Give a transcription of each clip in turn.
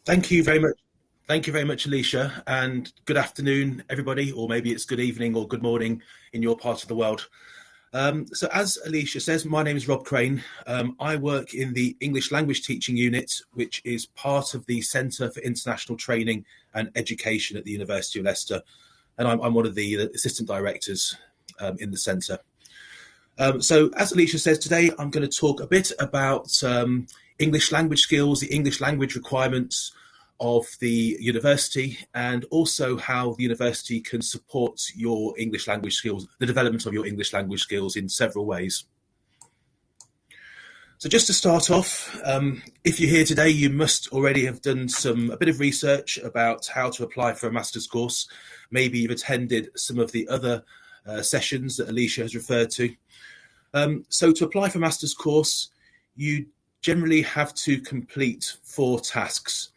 Thank you very much. Thank you very much, Alicia, and good afternoon, everybody, or maybe it's good evening or good morning in your part of the world. So as Alicia says, my name is Rob Crane. I work in the English language teaching unit, which is part of the Centre for International Training and Education at the University of Leicester, and I'm one of the assistant directors in the centre. So as Alicia says, today I'm going to talk a bit about English language skills, the English language requirements of the university, and also how the university can support your English language skills, the development of your English language skills in several ways. So just to start off, if you're here today, you must already have done a bit of research about how to apply for a master's course. Maybe you've attended some of the other sessions that Alicia has referred to. So to apply for a master's course, you generally have to complete 4 tasks.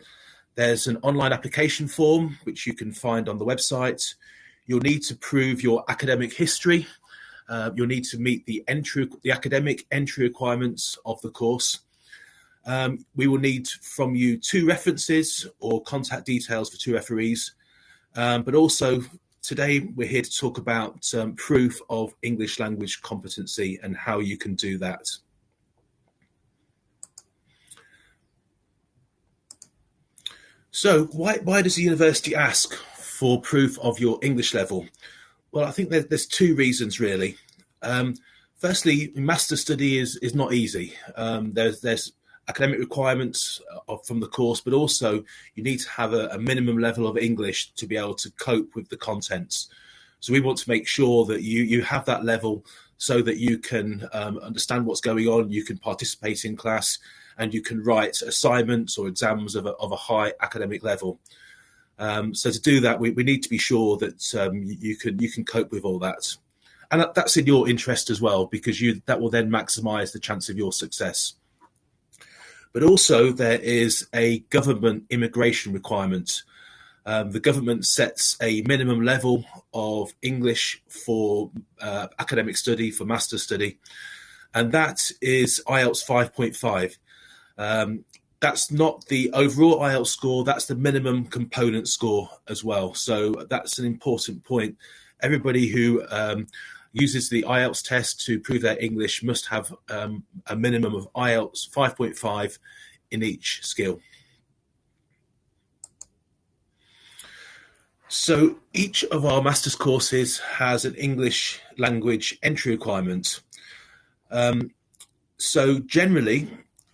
There's an online application form, which you can find on the website. You'll need to prove your academic history. You'll need to meet the academic entry requirements of the course. We will need from you 2 references or contact details for 2 referees. But also, today we're here to talk about proof of English language competency and how you can do that. So why does the university ask for proof of your English level? Well, I think there's 2 reasons, really. Firstly, master's study is not easy. There's academic requirements from the course, but also you need to have a minimum level of English to be able to cope with the contents. So we want to make sure that you have that level so that you can understand what's going on, you can participate in class, and you can write assignments or exams of a high academic level. So to do that, we need to be sure that you can cope with all that. And that's in your interest as well, because that will then maximise the chance of your success. But also there is a government immigration requirement. The government sets a minimum level of English for academic study, for master's study, and that is IELTS 5.5. That's not the overall IELTS score, that's the minimum component score as well. So that's an important point. Everybody who uses the IELTS test to prove their English must have a minimum of IELTS 5.5 in each skill. So each of our master's courses has an English language entry requirement. So generally,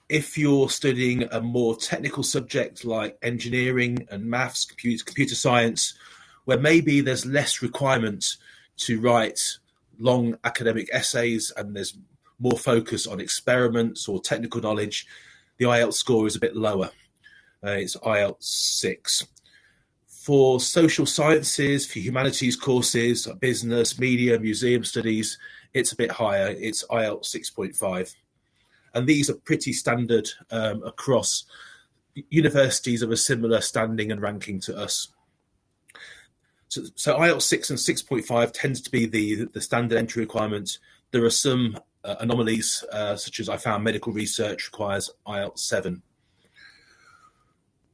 if you're studying a more technical subject like engineering and maths, computer science, where maybe there's less requirement to write long academic essays and there's more focus on experiments or technical knowledge, the IELTS score is a bit lower. It's IELTS 6. For social sciences, for humanities courses, business, media, museum studies, it's a bit higher. It's IELTS 6.5. And these are pretty standard across universities of a similar standing and ranking to us. So IELTS 6 and 6.5 tends to be the standard entry requirement. There are some anomalies, such as I found medical research requires IELTS 7.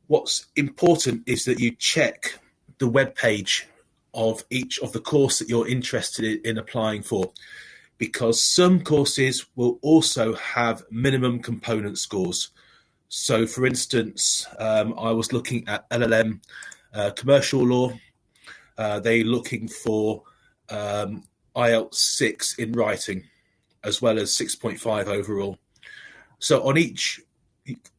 What's important is that you check the web page of each of the course that you're interested in applying for, because some courses will also have minimum component scores. So, for instance, I was looking at LLM commercial law. They're looking for IELTS 6 in writing, as well as 6.5 overall. So on each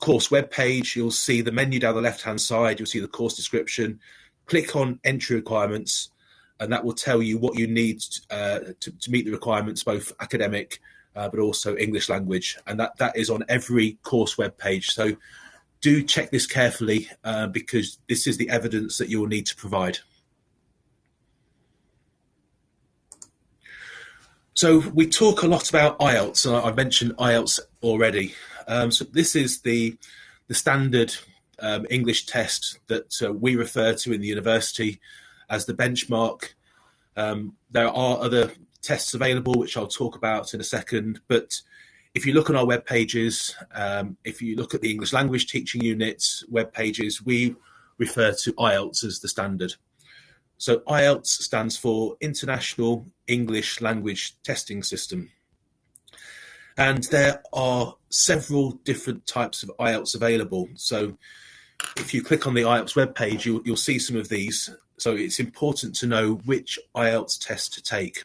course web page, you'll see the menu down the left-hand side, you'll see the course description. Click on entry requirements, and that will tell you what you need to meet the requirements, both academic but also English language. And that is on every course web page. So do check this carefully because this is the evidence that you will need to provide. So we talk a lot about IELTS, and I've mentioned IELTS already. So this is the standard English test that we refer to in the university as the benchmark. There are other tests available, which I'll talk about in a second, but If you look on our web pages, if you look at the English language teaching unit's web pages, we refer to IELTS as the standard. So IELTS stands for International English Language Testing System. And there are several different types of IELTS available. So if you click on the IELTS webpage, you'll see some of these. So it's important to know which IELTS test to take.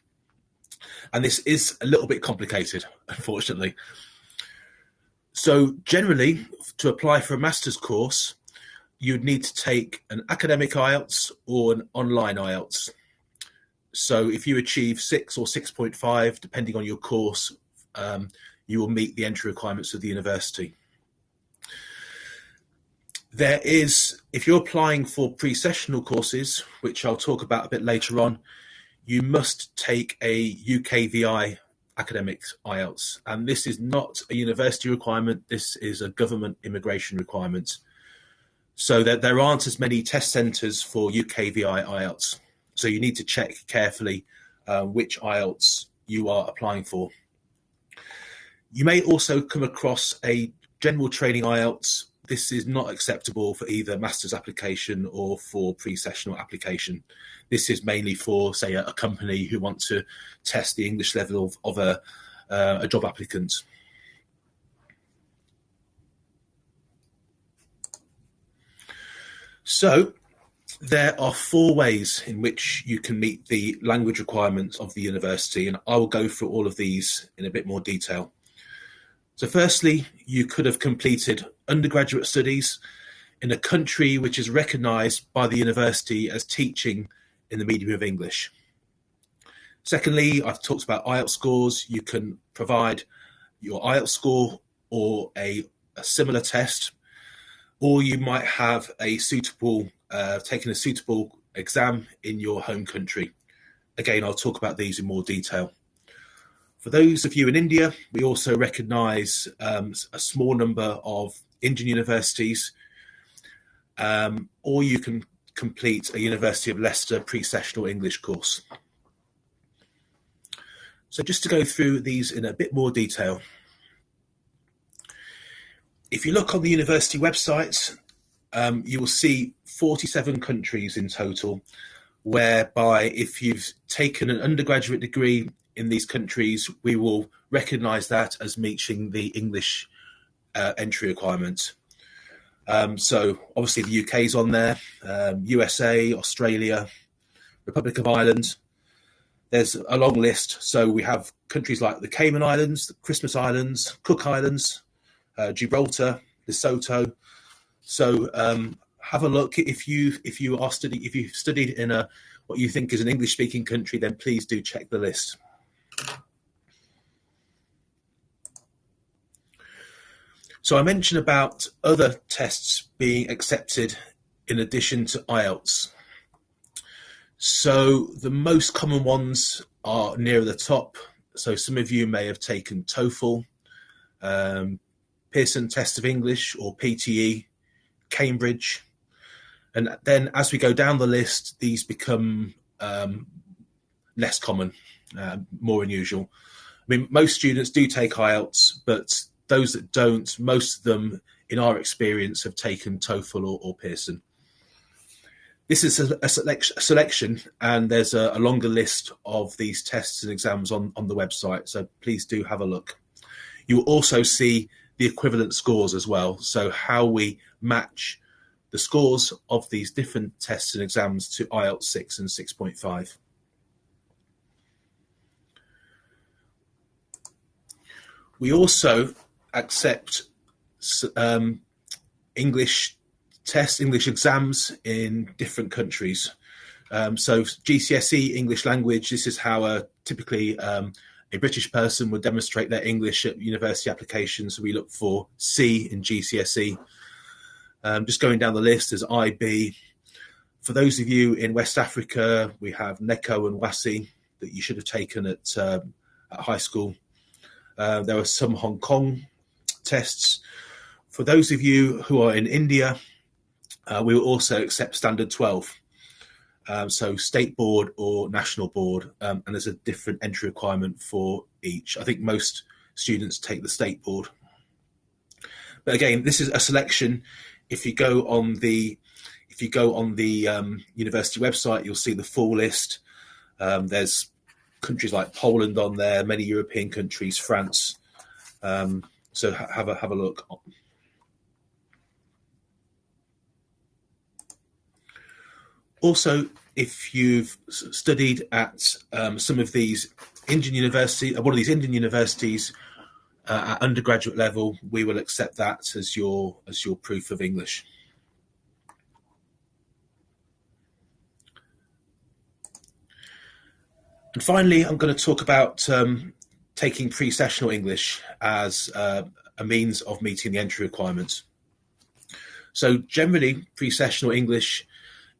And this is a little bit complicated, unfortunately. So generally, to apply for a master's course, you'd need to take an academic IELTS or an online IELTS. So if you achieve 6 or 6.5, depending on your course, you will meet the entry requirements of the university. There is, if you're applying for pre-sessional courses, which I'll talk about a bit later on, you must take a UKVI academic IELTS. And this is not a university requirement, this is a government immigration requirement. So that there aren't as many test centres for UKVI IELTS. So you need to check carefully which IELTS you are applying for. You may also come across a general training IELTS. This is not acceptable for either master's application or for pre-sessional application. This is mainly for, say, a company who want to test the English level of a job applicant. So there are 4 ways in which you can meet the language requirements of the university, and I will go through all of these in a bit more detail. So firstly, you could have completed undergraduate studies in a country which is recognised by the university as teaching in the medium of English. Secondly, I've talked about IELTS scores. You can provide your IELTS score or a similar test, or you might have a suitable, taken a suitable exam in your home country. Again, I'll talk about these in more detail. For those of you in India, we also recognise a small number of Indian universities, or you can complete a University of Leicester pre-sessional English course. So just to go through these in a bit more detail. If you look on the university website, you will see 47 countries in total, whereby if you've taken an undergraduate degree in these countries, we will recognise that as meeting the English entry requirement. So obviously the UK is on there, USA, Australia, Republic of Ireland. There's a long list. So we have countries like the Cayman Islands, the Christmas Islands, Cook Islands, Gibraltar, Lesotho. So have a look. If you've studied in what you think is an English-speaking country, then please do check the list. So I mentioned about other tests being accepted in addition to IELTS. So the most common ones are near the top. So some of you may have taken TOEFL, Pearson Test of English or PTE, Cambridge. And then as we go down the list, these become less common, more unusual. I mean, most students do take IELTS, but those that don't, most of them, in our experience, have taken TOEFL or Pearson. This is a selection, and there's a longer list of these tests and exams on the website, so please do have a look. You will also see the equivalent scores as well, so how we match the scores of these different tests and exams to IELTS 6 and 6.5. We also accept English tests, English exams in different countries. So GCSE English language, this is how typically a British person would demonstrate their English at university applications. So we look for C in GCSE. Just going down the list, there's IB. For those of you in West Africa, we have NECO and WASI that you should have taken at high school. There are some Hong Kong tests. For those of you who are in India, we will also accept Standard 12. So state board or national board, and there's a different entry requirement for each. I think most students take the state board. But again, this is a selection. If you go on the university website, you'll see the full list. There's countries like Poland on there, many European countries, France. So have a look. Also, if you've studied at some of these Indian universities, one of these Indian universities at undergraduate level, we will accept that as your proof of English. And finally, I'm going to talk about taking pre-sessional English as a means of meeting the entry requirements. So generally, pre-sessional English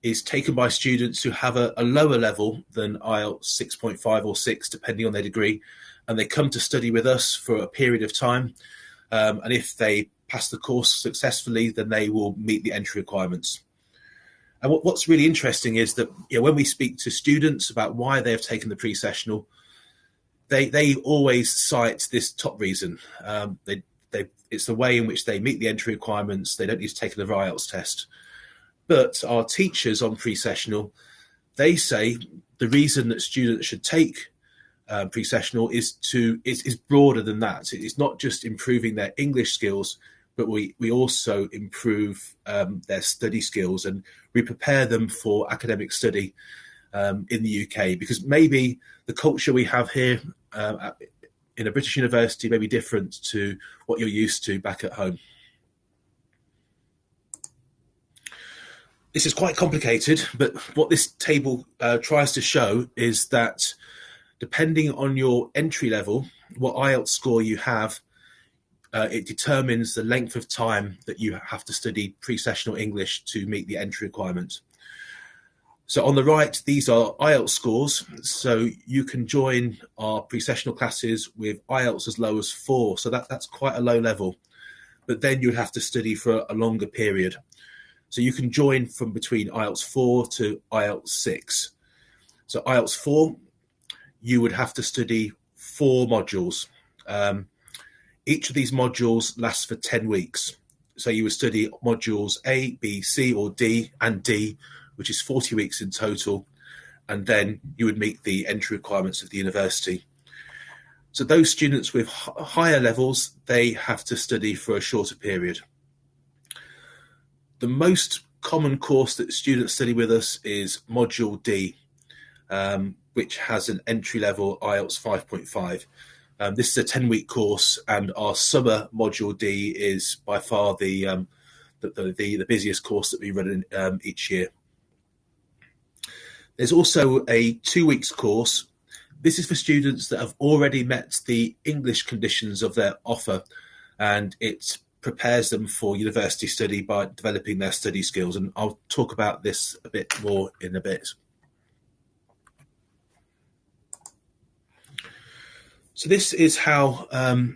is taken by students who have a lower level than IELTS 6.5 or 6, depending on their degree, and they come to study with us for a period of time. And if they pass the course successfully, then they will meet the entry requirements. And what's really interesting is that when we speak to students about why they have taken the pre-sessional, they always cite this top reason. It's the way in which they meet the entry requirements. They don't need to take another IELTS test. But our teachers on pre-sessional, they say the reason that students should take pre-sessional is broader than that. It's not just improving their English skills, but we also improve their study skills, and we prepare them for academic study in the UK, because maybe the culture we have here in a British university may be different to what you're used to back at home. This is quite complicated, but what this table tries to show is that depending on your entry level, what IELTS score you have, it determines the length of time that you have to study pre-sessional English to meet the entry requirement. So on the right, these are IELTS scores. So you can join our pre-sessional classes with IELTS as low as 4. So that's quite a low level. But then you'd have to study for a longer period. So you can join from between IELTS 4 to IELTS 6. So IELTS 4, you would have to study 4 modules. Each of these modules lasts for 10 weeks. So you would study modules A, B, C, or D, and D, which is 40 weeks in total. And then you would meet the entry requirements of the university. So those students with higher levels, they have to study for a shorter period. The most common course that students study with us is Module D, which has an entry-level IELTS 5.5. This is a 10-week course, and our summer Module D is by far the busiest course that we run each year. There's also a 2 weeks course. This is for students that have already met the English conditions of their offer, and it prepares them for university study by developing their study skills. And I'll talk about this a bit more in a bit. So this is how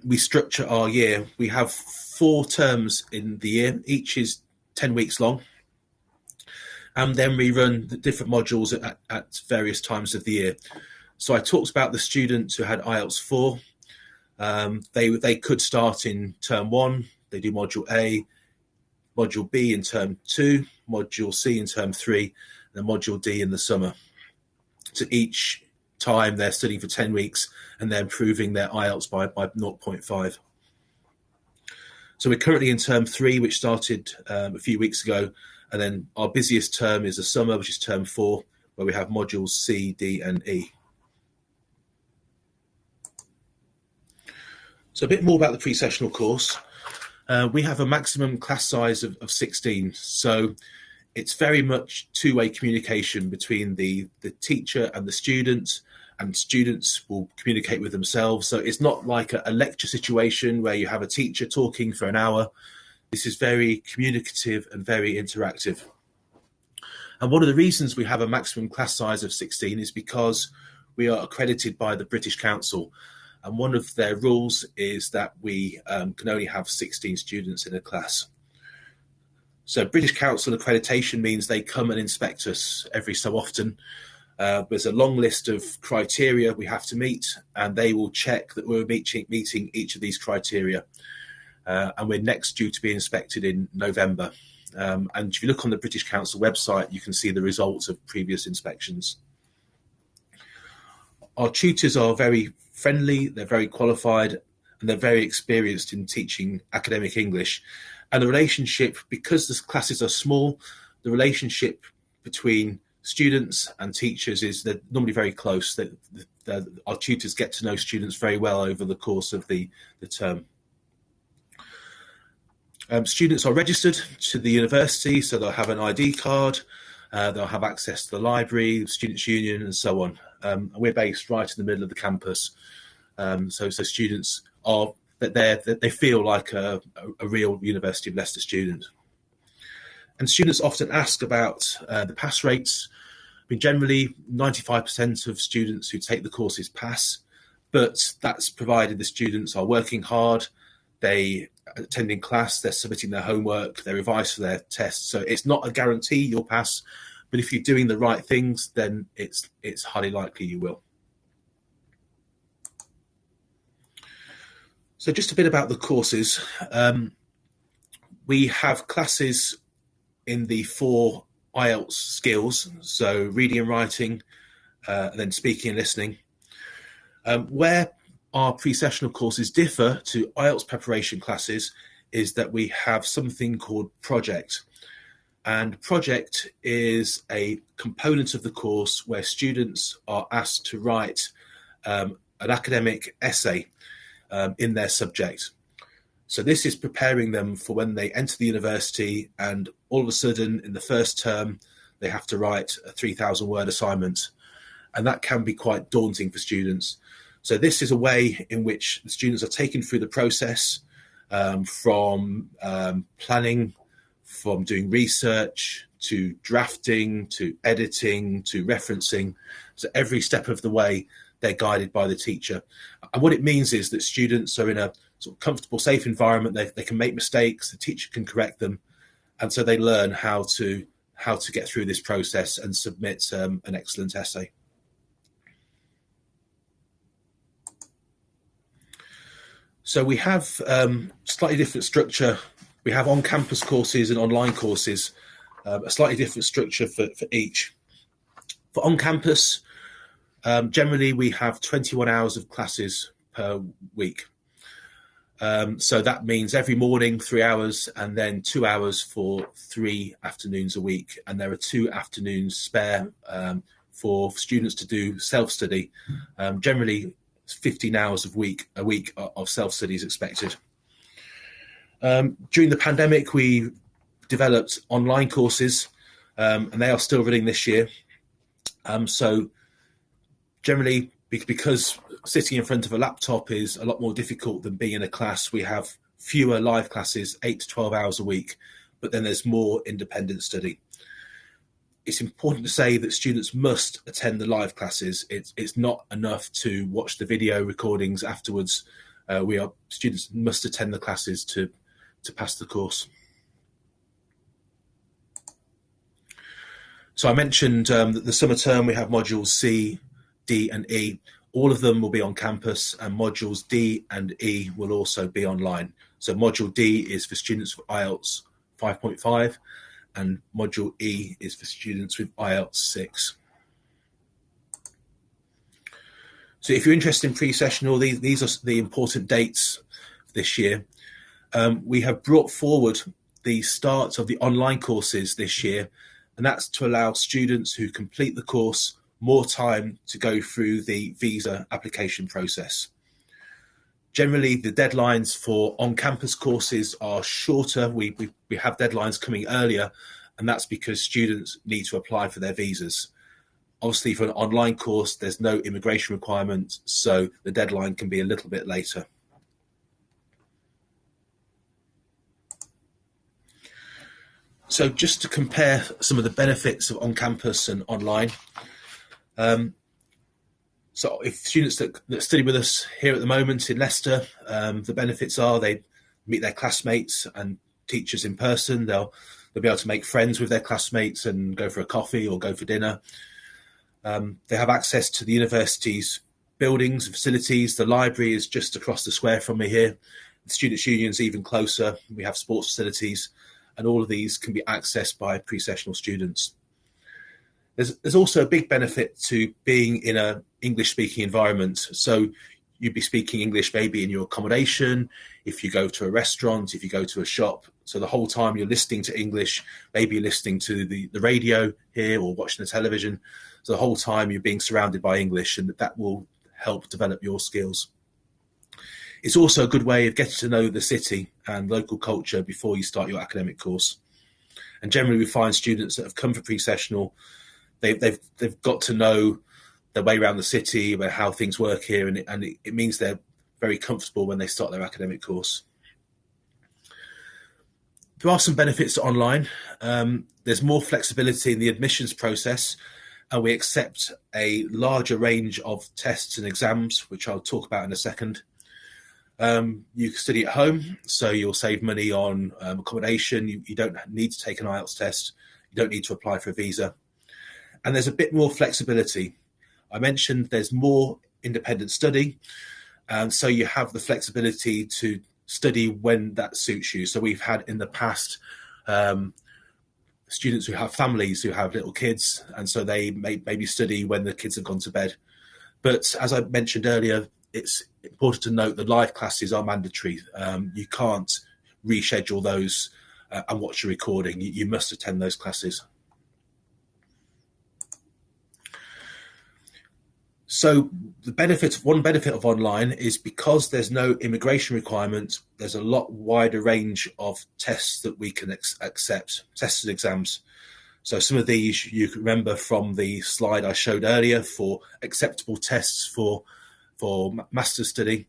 we structure our year. We have 4 terms in the year. Each is 10 weeks long. And then we run the different modules at various times of the year. So I talked about the students who had IELTS 4. They could start in term 1. They do module A, module B in term 2, module C in term 3, and module D in the summer. So each time they're studying for 10 weeks and they're improving their IELTS by 0.5. So we're currently in term 3, which started a few weeks ago. And then our busiest term is the summer, which is term 4, where we have modules C, D, and E. So a bit more about the pre-sessional course. We have a maximum class size of 16. So it's very much two-way communication between the teacher and the student, and students will communicate with themselves. So it's not like a lecture situation where you have a teacher talking for an hour. This is very communicative and very interactive. And one of the reasons we have a maximum class size of 16 is because we are accredited by the British Council. And one of their rules is that we can only have 16 students in a class. So British Council accreditation means they come and inspect us every so often. There's a long list of criteria we have to meet, and they will check that we're meeting each of these criteria. And we're next due to be inspected in November. And if you look on the British Council website, you can see the results of previous inspections. Our tutors are very friendly, they're very qualified, and they're very experienced in teaching academic English. And the relationship, because the classes are small, the relationship between students and teachers is they're normally very close. Our tutors get to know students very well over the course of the term. Students are registered to the university, so they'll have an ID card, they'll have access to the library, Students' Union, and so on. We're based right in the middle of the campus, so students are they feel like a real University of Leicester student. And students often ask about the pass rates. I mean, generally, 95% of students who take the courses pass, but that's provided the students are working hard, they attending class, they're submitting their homework, they revise for their tests. So it's not a guarantee you'll pass, but if you're doing the right things, then it's highly likely you will. So just a bit about the courses. We have classes in the 4 IELTS skills, so reading and writing, and then speaking and listening. Where our pre-sessional courses differ to IELTS preparation classes is that we have something called Project. And Project is a component of the course where students are asked to write an academic essay in their subject. So this is preparing them for when they enter the university and all of a sudden in the first term they have to write a 3,000-word assignment, and that can be quite daunting for students. So this is a way in which the students are taken through the process from planning, from doing research, to drafting, to editing, to referencing. So every step of the way, they're guided by the teacher. And what it means is that students are in a sort of comfortable, safe environment. They can make mistakes, the teacher can correct them. And so they learn how to get through this process and submit an excellent essay. So we have slightly different structure. We have on-campus courses and online courses, a slightly different structure for each. For on-campus, generally we have 21 hours of classes per week. So that means every morning 3 hours and then 2 hours for 3 afternoons a week. And there are 2 afternoons spare for students to do self-study. Generally 15 hours a week of self-study is expected. During the pandemic, we developed online courses, and they are still running this year. So generally, because sitting in front of a laptop is a lot more difficult than being in a class, we have fewer live classes, 8 to 12 hours a week, but then there's more independent study. It's important to say that students must attend the live classes. It's not enough to watch the video recordings afterwards. Students must attend the classes to pass the course. So I mentioned that the summer term we have modules C, D and E. All of them will be on campus, and modules D and E will also be online. So module D is for students with IELTS 5.5 and module E is for students with IELTS 6. So if you're interested in pre-sessional, these are the important dates this year. We have brought forward the start of the online courses this year, and that's to allow students who complete the course more time to go through the visa application process. Generally, the deadlines for on-campus courses are shorter. We have deadlines coming earlier, and that's because students need to apply for their visas. Obviously, for an online course, there's no immigration requirement, so the deadline can be a little bit later. So just to compare some of the benefits of on-campus and online. So if students that study with us here at the moment in Leicester, the benefits are they meet their classmates and teachers in person. They'll be able to make friends with their classmates and go for a coffee or go for dinner. They have access to the university's buildings and facilities. The library is just across the square from me here. The Students' Union's even closer. We have sports facilities, and all of these can be accessed by pre-sessional students. There's also a big benefit to being in an English-speaking environment. So you'd be speaking English maybe in your accommodation, if you go to a restaurant, if you go to a shop. So the whole time you're listening to English, maybe you're listening to the radio here or watching the television. So the whole time you're being surrounded by English, and that will help develop your skills. It's also a good way of getting to know the city and local culture before you start your academic course. And generally we find students that have come for pre-sessional, they've got to know their way around the city, about how things work here, and it means they're very comfortable when they start their academic course. There are some benefits to online. There's more flexibility in the admissions process, and we accept a larger range of tests and exams, which I'll talk about in a second. You can study at home, so you'll save money on accommodation. You don't need to take an IELTS test. You don't need to apply for a visa. And there's a bit more flexibility. I mentioned there's more independent study, and so you have the flexibility to study when that suits you. So we've had in the past students who have families, who have little kids, and so they maybe study when the kids have gone to bed. But as I mentioned earlier, it's important to note that live classes are mandatory. You can't reschedule those and watch a recording. You must attend those classes. So one benefit of online is because there's no immigration requirement, there's a lot wider range of tests that we can accept, tests and exams. So some of these you can remember from the slide I showed earlier for acceptable tests for master's study.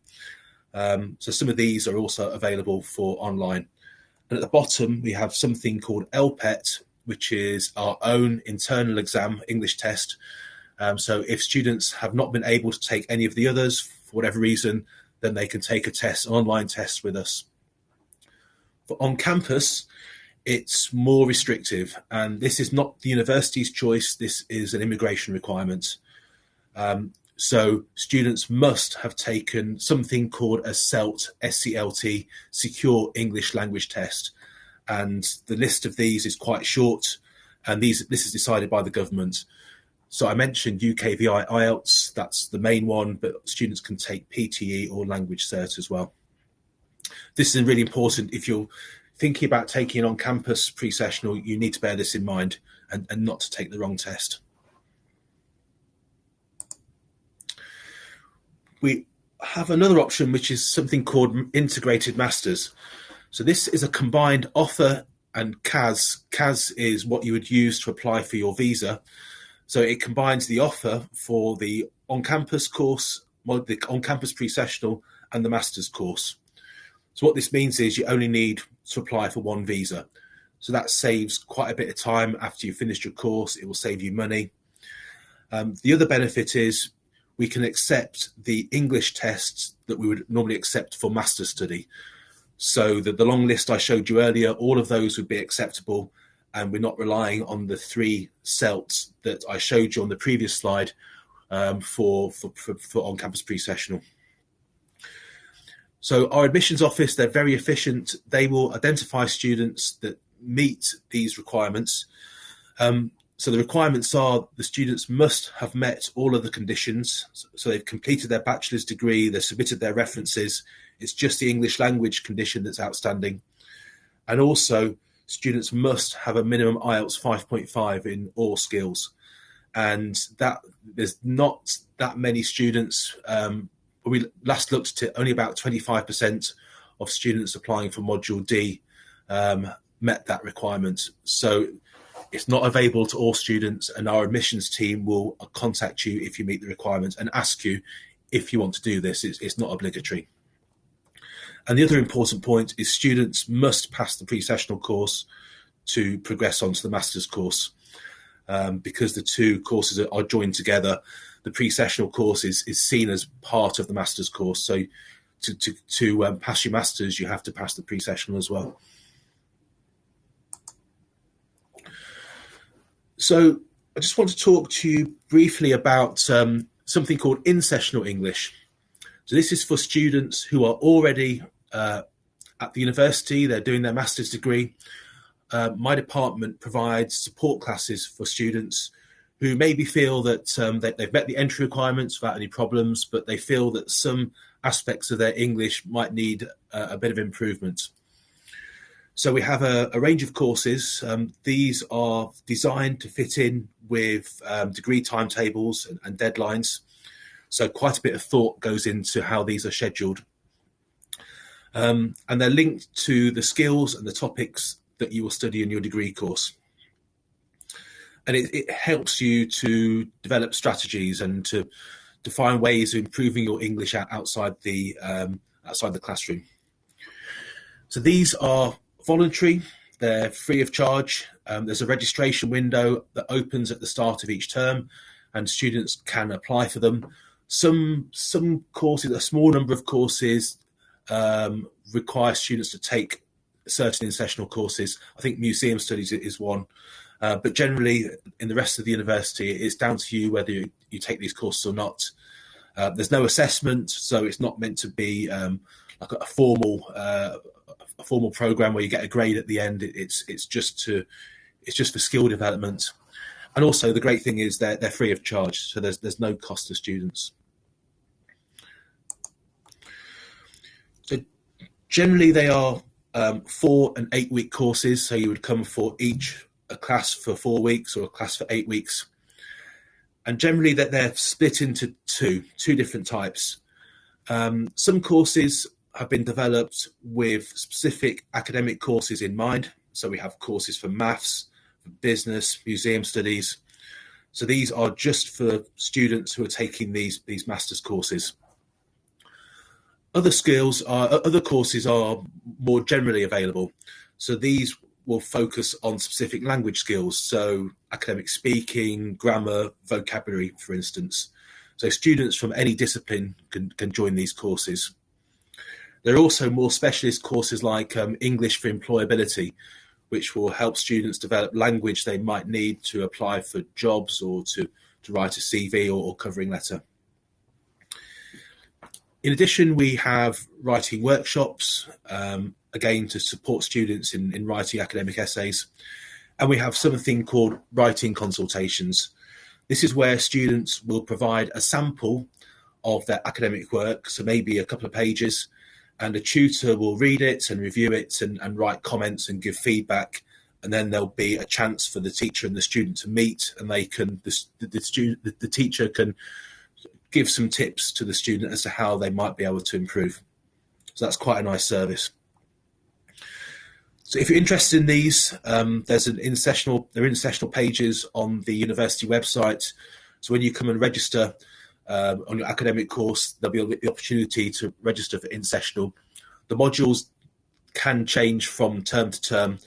So some of these are also available for online. And at the bottom, we have something called LPET, which is our own internal exam, English test. So if students have not been able to take any of the others for whatever reason, then they can take an online test with us. But on campus, it's more restrictive, and this is not the university's choice. This is an immigration requirement. So students must have taken something called a SELT, S-C-L-T, Secure English Language Test. And the list of these is quite short, and this is decided by the government. So I mentioned UKVI IELTS, that's the main one, but students can take PTE or Language Cert as well. This is really important. If you're thinking about taking an on-campus pre-sessional, you need to bear this in mind and not to take the wrong test. We have another option, which is something called Integrated Masters. So this is a combined offer and CAS. CAS is what you would use to apply for your visa. So it combines the offer for the on-campus course, the on-campus pre-sessional, and the master's course. So what this means is you only need to apply for one visa. So that saves quite a bit of time after you've finished your course. It will save you money. The other benefit is we can accept the English tests that we would normally accept for master's study. So the long list I showed you earlier, all of those would be acceptable, and we're not relying on the 3 CELTs that I showed you on the previous slide for on-campus pre-sessional. So our admissions office, they're very efficient. They will identify students that meet these requirements. So the requirements are the students must have met all of the conditions. So they've completed their bachelor's degree, they've submitted their references. It's just the English language condition that's outstanding. And also, students must have a minimum IELTS 5.5 in all skills. And that there's not that many students. When we last looked at it, only about 25% of students applying for Module D met that requirement. So it's not available to all students, and our admissions team will contact you if you meet the requirements and ask you if you want to do this. It's not obligatory. And the other important point is students must pass the pre-sessional course to progress onto the master's course. Because the two courses are joined together, the pre-sessional course is seen as part of the master's course. So to pass your master's, you have to pass the pre-sessional as well. So I just want to talk to you briefly about something called Insessional English. So this is for students who are already at the university, they're doing their master's degree. My department provides support classes for students who maybe feel that they've met the entry requirements without any problems, but they feel that some aspects of their English might need a bit of improvement. So we have a range of courses. These are designed to fit in with degree timetables and deadlines. So quite a bit of thought goes into how these are scheduled. And they're linked to the skills and the topics that you will study in your degree course. And it helps you to develop strategies and to find ways of improving your English outside the classroom. So these are voluntary, they're free of charge. There's a registration window that opens at the start of each term and students can apply for them. Some courses, a small number of courses, require students to take certain Insessional courses. I think museum studies is one, but generally in the rest of the university it's down to you whether you take these courses or not. There's no assessment, so it's not meant to be like a formal program where you get a grade at the end. It's just for skill development. And also the great thing is they're free of charge, so there's no cost to students. So generally they are 4 and 8 week courses, so you would come for a class for 4 weeks or a class for 8 weeks. And generally that they're split into two different types. Some courses have been developed with specific academic courses in mind. So we have courses for maths, for business, museum studies. So these are just for students who are taking these master's courses. Other courses are more generally available. So these will focus on specific language skills, so academic speaking, grammar, vocabulary, for instance. So students from any discipline can join these courses. There are also more specialist courses like English for Employability, which will help students develop language they might need to apply for jobs or to write a CV or covering letter. In addition, we have writing workshops, again, to support students in writing academic essays. And we have something called writing consultations. This is where students will provide a sample of their academic work, so maybe a couple of pages, and a tutor will read it and review it and write comments and give feedback. And then there'll be a chance for the teacher and the student to meet, and the teacher can give some tips to the student as to how they might be able to improve. So that's quite a nice service. So if you're interested in these, there's there are Insessional pages on the university website. So when you come and register on your academic course, there'll be the opportunity to register for Insessional. The modules can change from term to term,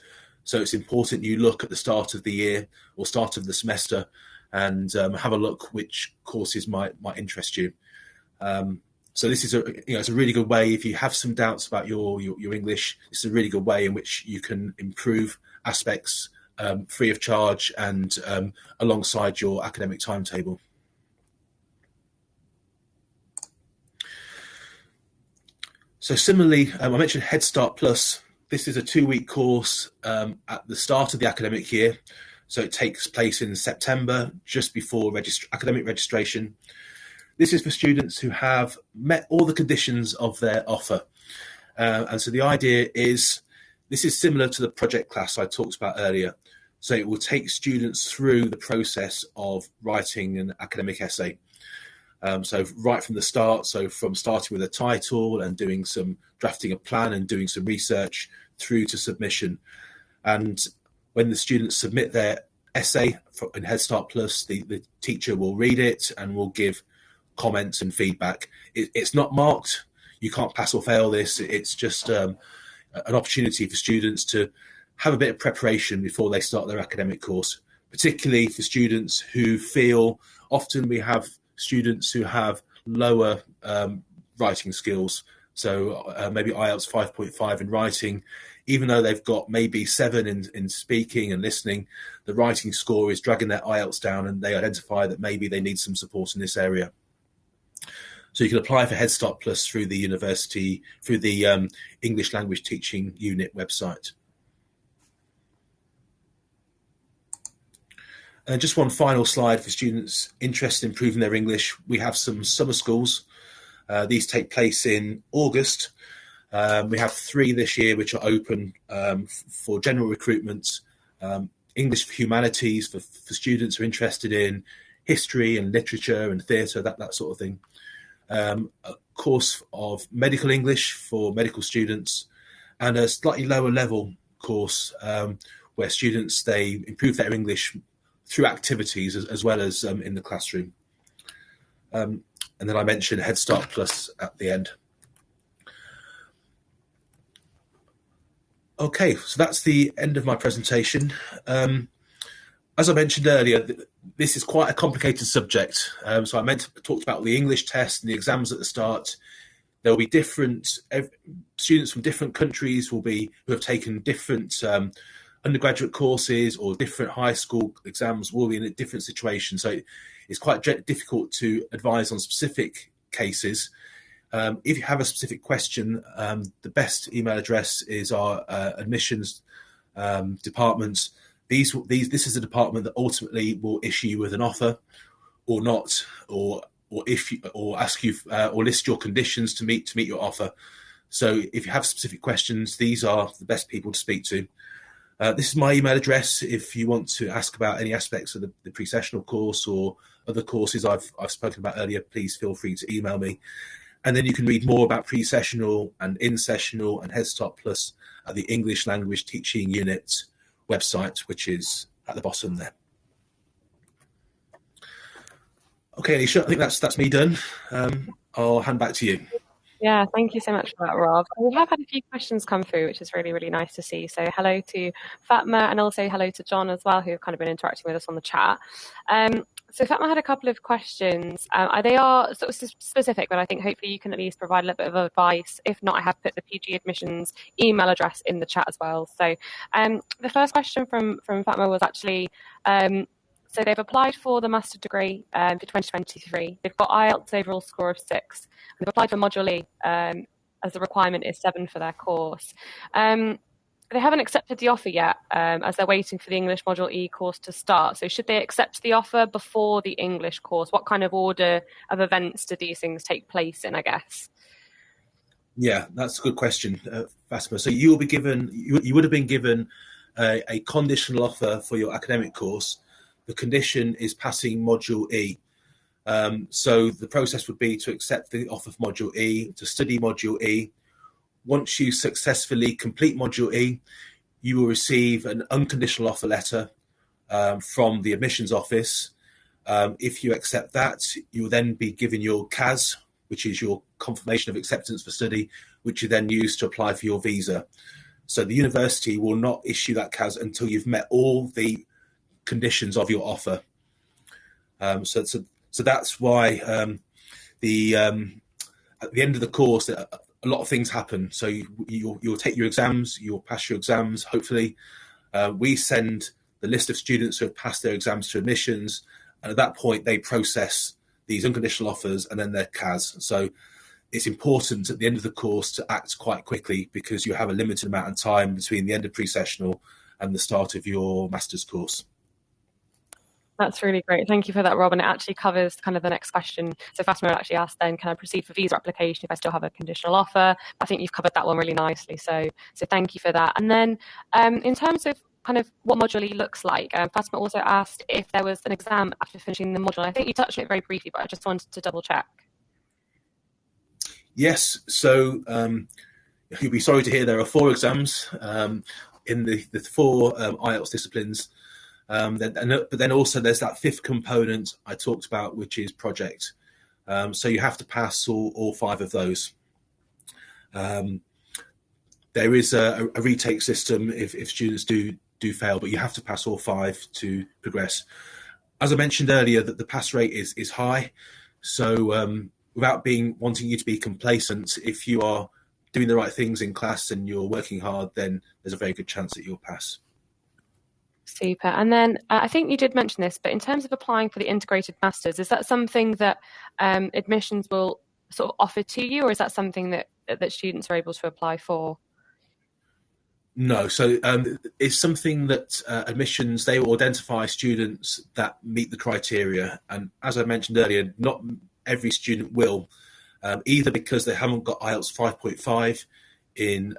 so it's important you look at the start of the year or start of the semester and have a look which courses might interest you. So this is it's a really good way if you have some doubts about your English. It's a really good way in which you can improve aspects free of charge and alongside your academic timetable. So similarly, I mentioned HeadStart Plus. This is a 2-week course at the start of the academic year. So it takes place in September, just before academic registration. This is for students who have met all the conditions of their offer. And so the idea is, this is similar to the project class I talked about earlier. So it will take students through the process of writing an academic essay. So right from the start, so from starting with a title and drafting a plan and doing some research through to submission. And when the students submit their essay in HeadStart Plus, the teacher will read it and will give comments and feedback. It's not marked. You can't pass or fail this. It's just an opportunity for students to have a bit of preparation before they start their academic course, particularly for students who feel, often we have students who have lower writing skills. So maybe IELTS 5.5 in writing even though they've got maybe 7 in speaking and listening, the writing score is dragging their IELTS down, and they identify that maybe they need some support in this area. So you can apply for HeadStart Plus through the university, through the English Language Teaching Unit website. And just one final slide for students interested in improving their English. We have some summer schools. These take place in August. We have 3 this year which are open for general recruitment, English for humanities for students who are interested in history and literature and theatre, that sort of thing. A course of medical English for medical students, and a slightly lower level course where students, they improve their English through activities as well as in the classroom. And then I mentioned HeadStart Plus at the end. Okay, so that's the end of my presentation. As I mentioned earlier, this is quite a complicated subject. So I talked about the English test and the exams at the start. There will be different students from different countries who have taken different undergraduate courses or different high school exams, will be in a different situation. So it's quite difficult to advise on specific cases. If you have a specific question, the best email address is our admissions department. This is a department that ultimately will issue you with an offer or not, or ask you or list your conditions to meet your offer. So if you have specific questions, these are the best people to speak to. This is my email address. If you want to ask about any aspects of the pre-sessional course or other courses I've spoken about earlier, please feel free to email me. And then you can read more about pre-sessional and Insessional and HeadStart Plus at the English Language Teaching Unit website, which is at the bottom there. Okay, Alicia, I think that's me done. I'll hand back to you. Yeah, thank you so much for that, Rob. We have had a few questions come through, which is really, really nice to see. So hello to Fatma, and also hello to John as well, who have kind of been interacting with us on the chat. So Fatma had a couple of questions. They are sort of specific, but I think hopefully you can at least provide a little bit of advice. If not, I have put the PG Admissions email address in the chat as well. So the first question from Fatma was actually, so they've applied for the master's degree for 2023. They've got IELTS overall score of 6. They've applied for Module E as the requirement is 7 for their course. They haven't accepted the offer yet, as they're waiting for the English Module E course to start. So should they accept the offer before the English course? What kind of order of events do these things take place in, I guess? Yeah, that's a good question, Fatima. So you will be given, you would have been given a conditional offer for your academic course. The condition is passing Module E. So the process would be to accept the offer for Module E, to study Module E. Once you successfully complete Module E, you will receive an unconditional offer letter from the admissions office. If you accept that, you will then be given your CAS, which is your confirmation of acceptance for study, which you then use to apply for your visa. So the university will not issue that CAS until you've met all the conditions of your offer. So that's why at the end of the course, a lot of things happen. So you'll take your exams, you'll pass your exams, hopefully. We send the list of students who have passed their exams to admissions, and at that point they process these unconditional offers and then their CAS. So it's important at the end of the course to act quite quickly, because you have a limited amount of time between the end of pre-sessional and the start of your master's course. That's really great. Thank you for that, Rob. And it actually covers kind of the next question. So Fatima actually asked then, can I proceed for visa application if I still have a conditional offer? I think you've covered that one really nicely. So thank you for that. And then in terms of kind of what Module E looks like, Fatima also asked if there was an exam after finishing the module. I think you touched on it very briefly, but I just wanted to double check. Yes. So you'll be sorry to hear there are 4 exams in the 4 IELTS disciplines. But then also there's that 5th component I talked about, which is project. So you have to pass all 5 of those. There is a retake system if students do fail, but you have to pass all 5 to progress. As I mentioned earlier, that the pass rate is high. So without wanting you to be complacent, if you are doing the right things in class and you're working hard, then there's a very good chance that you'll pass. Super. And then I think you did mention this, but in terms of applying for the integrated masters, is that something that admissions will sort of offer to you, or is that something that students are able to apply for? No, so it's something that admissions, they will identify students that meet the criteria. And as I mentioned earlier, not every student will, either because they haven't got IELTS 5.5 in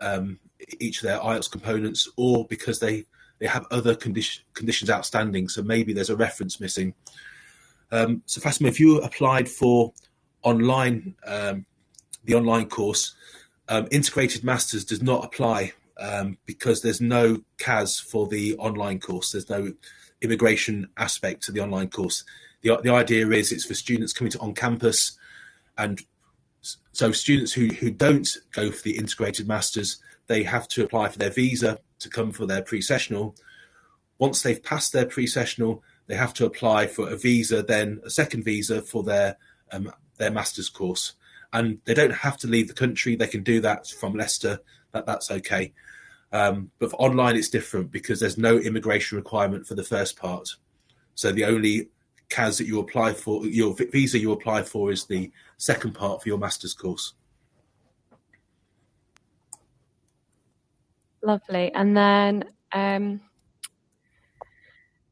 each of their IELTS components, or because they have other conditions outstanding. So maybe there's a reference missing. So Fatima, if you applied for online, the online course, integrated masters does not apply because there's no CAS for the online course. There's no immigration aspect to the online course. The idea is it's for students coming to on campus, and so students who don't go for the integrated masters, they have to apply for their visa to come for their pre-sessional. Once they've passed their pre-sessional, they have to apply for a visa, then a second visa for their master's course. And they don't have to leave the country. They can do that from Leicester. That's okay. But for online, it's different because there's no immigration requirement for the first part. So the only CAS that you apply for, your visa you apply for, is the second part for your master's course. Lovely. And then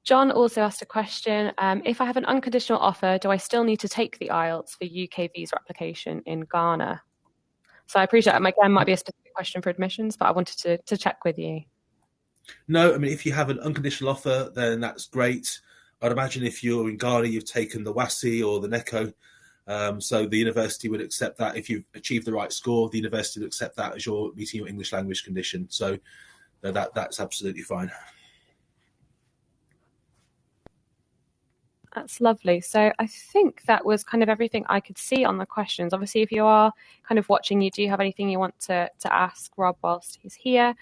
John also asked a question. If I have an unconditional offer, do I still need to take the IELTS for UK visa application in Ghana? So I appreciate it. Again, might be a specific question for admissions, but I wanted to check with you. No, I mean, if you have an unconditional offer, then that's great. I'd imagine if you're in Ghana, you've taken the WASI or the NECO. So the university would accept that. If you've achieved the right score, the university would accept that as you're meeting your English language condition. So that's absolutely fine. That's lovely. So I think that was kind of everything I could see on the questions. Obviously, if you are kind of watching, you do have anything you want to ask Rob whilst he's here,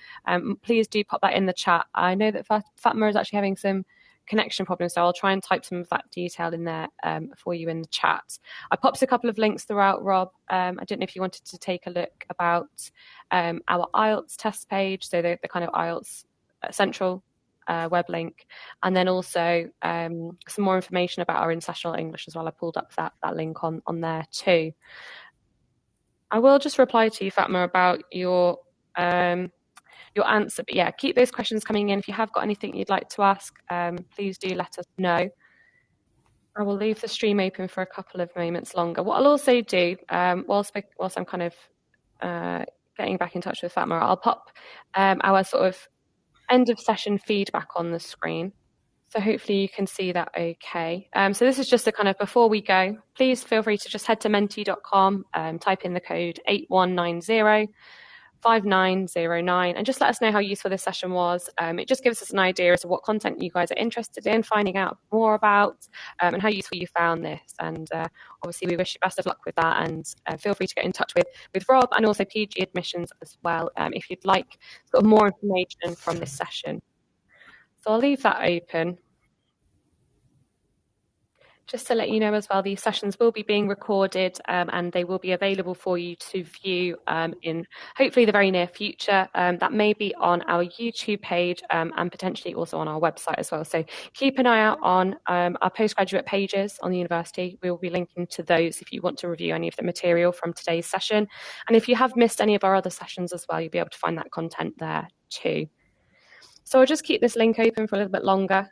please do pop that in the chat. I know that Fatma is actually having some connection problems, so I'll try and type some of that detail in there for you in the chat. I popped a couple of links throughout, Rob. I don't know if you wanted to take a look about our IELTS test page, so the kind of IELTS Central web link, and then also some more information about our Insessional English as well. I pulled up that link on there too. I will just reply to you, Fatma, about your answer, but yeah, keep those questions coming in. If you have got anything you'd like to ask, please do let us know. I will leave the stream open for a couple of moments longer. What I'll also do, whilst I'm kind of getting back in touch with Fatma, I'll pop our sort of end of session feedback on the screen. So hopefully you can see that okay. So this is just a kind of before we go, please feel free to just head to menti.com, type in the code 81905909, and just let us know how useful this session was. It just gives us an idea as to what content you guys are interested in finding out more about, and how useful you found this. And obviously we wish you best of luck with that, and feel free to get in touch with Rob and also PG Admissions as well if you'd like sort of more information from this session. So I'll leave that open. Just to let you know as well, these sessions will be being recorded and they will be available for you to view in hopefully the very near future. That may be on our YouTube page and potentially also on our website as well. So keep an eye out on our postgraduate pages on the university. We will be linking to those if you want to review any of the material from today's session. And if you have missed any of our other sessions as well, you'll be able to find that content there too. So I'll just keep this link open for a little bit longer.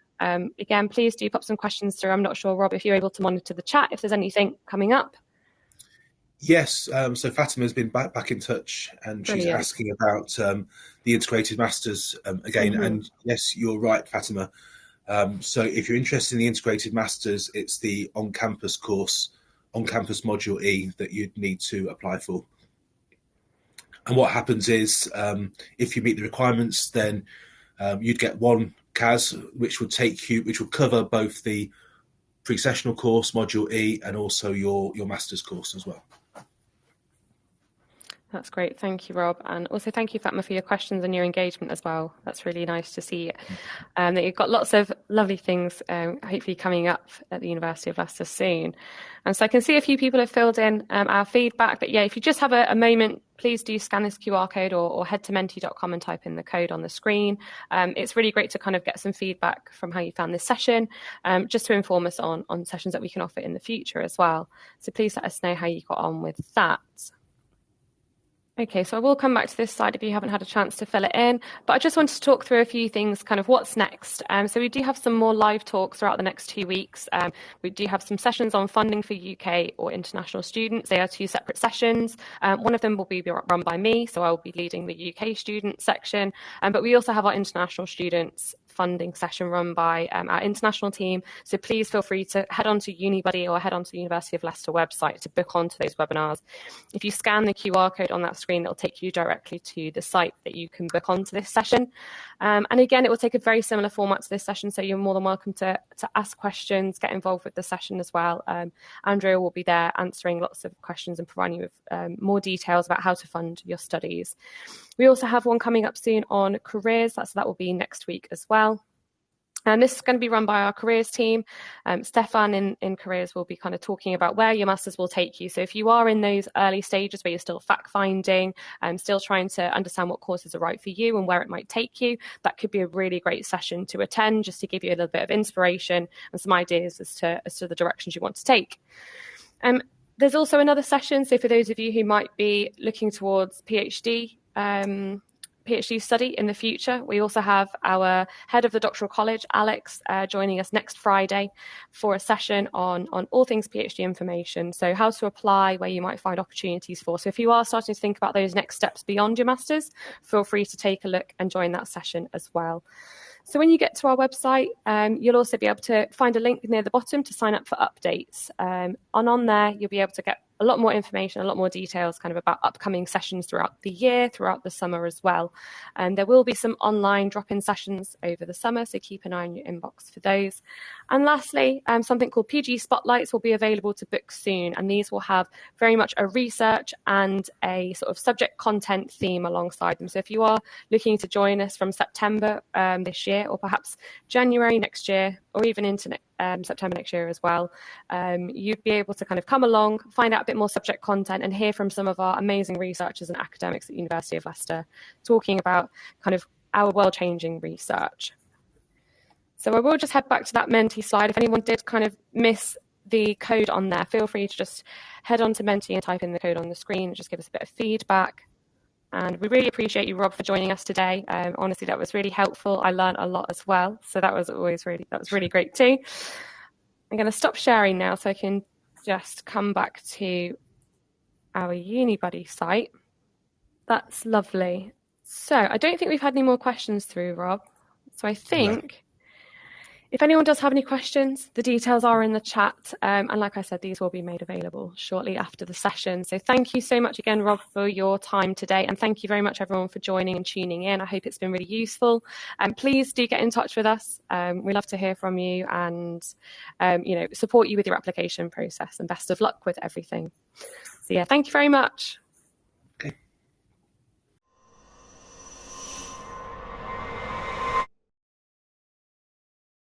Again, please do pop some questions through. I'm not sure, Rob, if you're able to monitor the chat, if there's anything coming up. Yes, so Fatima's been back in touch, and she's asking about the integrated masters again. And yes, you're right, Fatima. So if you're interested in the integrated masters, it's the on-campus course, on-campus module E, that you'd need to apply for. And what happens is, if you meet the requirements, then you'd get one CAS, which will cover both the pre-sessional course, module E, and also your master's course as well. That's great. Thank you, Rob. And also thank you, Fatma, for your questions and your engagement as well. That's really nice to see that you've got lots of lovely things hopefully coming up at the University of Leicester soon. And so I can see a few people have filled in our feedback. But yeah, if you just have a moment, please do scan this QR code or head to menti.com and type in the code on the screen. It's really great to kind of get some feedback from how you found this session, just to inform us on sessions that we can offer in the future as well. So please let us know how you got on with that. Okay, so I will come back to this slide if you haven't had a chance to fill it in, but I just wanted to talk through a few things, kind of what's next. So we do have some more live talks throughout the next 2 weeks. We do have some sessions on funding for UK or international students. They are 2 separate sessions. One of them will be run by me, so I will be leading the UK student section, but we also have our international students funding session run by our international team. So please feel free to head on to Unibuddy or head on to the University of Leicester website to book onto those webinars. If you scan the QR code on that screen, it'll take you directly to the site that you can book onto this session. And again, it will take a very similar format to this session, so you're more than welcome to ask questions, get involved with the session as well. Andrea will be there answering lots of questions and providing you with more details about how to fund your studies. We also have one coming up soon on careers, so that will be next week as well. And this is going to be run by our careers team. Stefan in careers will be kind of talking about where your masters will take you. So if you are in those early stages where you're still fact finding, still trying to understand what courses are right for you and where it might take you, that could be a really great session to attend, just to give you a little bit of inspiration and some ideas as to the directions you want to take. There's also another session, so for those of you who might be looking towards PhD study in the future, we also have our head of the doctoral college, Alex, joining us next Friday for a session on all things PhD information. So how to apply, where you might find opportunities for. So if you are starting to think about those next steps beyond your masters, feel free to take a look and join that session as well. So when you get to our website, you'll also be able to find a link near the bottom to sign up for updates. And on there, you'll be able to get a lot more information, a lot more details kind of about upcoming sessions throughout the year, throughout the summer as well. And there will be some online drop-in sessions over the summer, so keep an eye on your inbox for those. And lastly, something called PG Spotlights will be available to book soon, and these will have very much a research and a sort of subject content theme alongside them. So if you are looking to join us from September this year, or perhaps January next year, or even into September next year as well, you'd be able to kind of come along, find out a bit more subject content and hear from some of our amazing researchers and academics at the University of Leicester talking about kind of our world-changing research. So I will just head back to that Menti slide. If anyone did kind of miss the code on there, feel free to just head on to Menti and type in the code on the screen and just give us a bit of feedback. And we really appreciate you, Rob, for joining us today. Honestly, that was really helpful. I learned a lot as well. So that was really great too. I'm going to stop sharing now so I can just come back to our Unibuddy site. That's lovely. So I don't think we've had any more questions through, Rob. So I think if anyone does have any questions, the details are in the chat. And like I said, these will be made available shortly after the session. So thank you so much again, Rob, for your time today. And thank you very much, everyone, for joining and tuning in. I hope it's been really useful. And please do get in touch with us. We love to hear from you and, support you with your application process. And best of luck with everything. So yeah, thank you very much.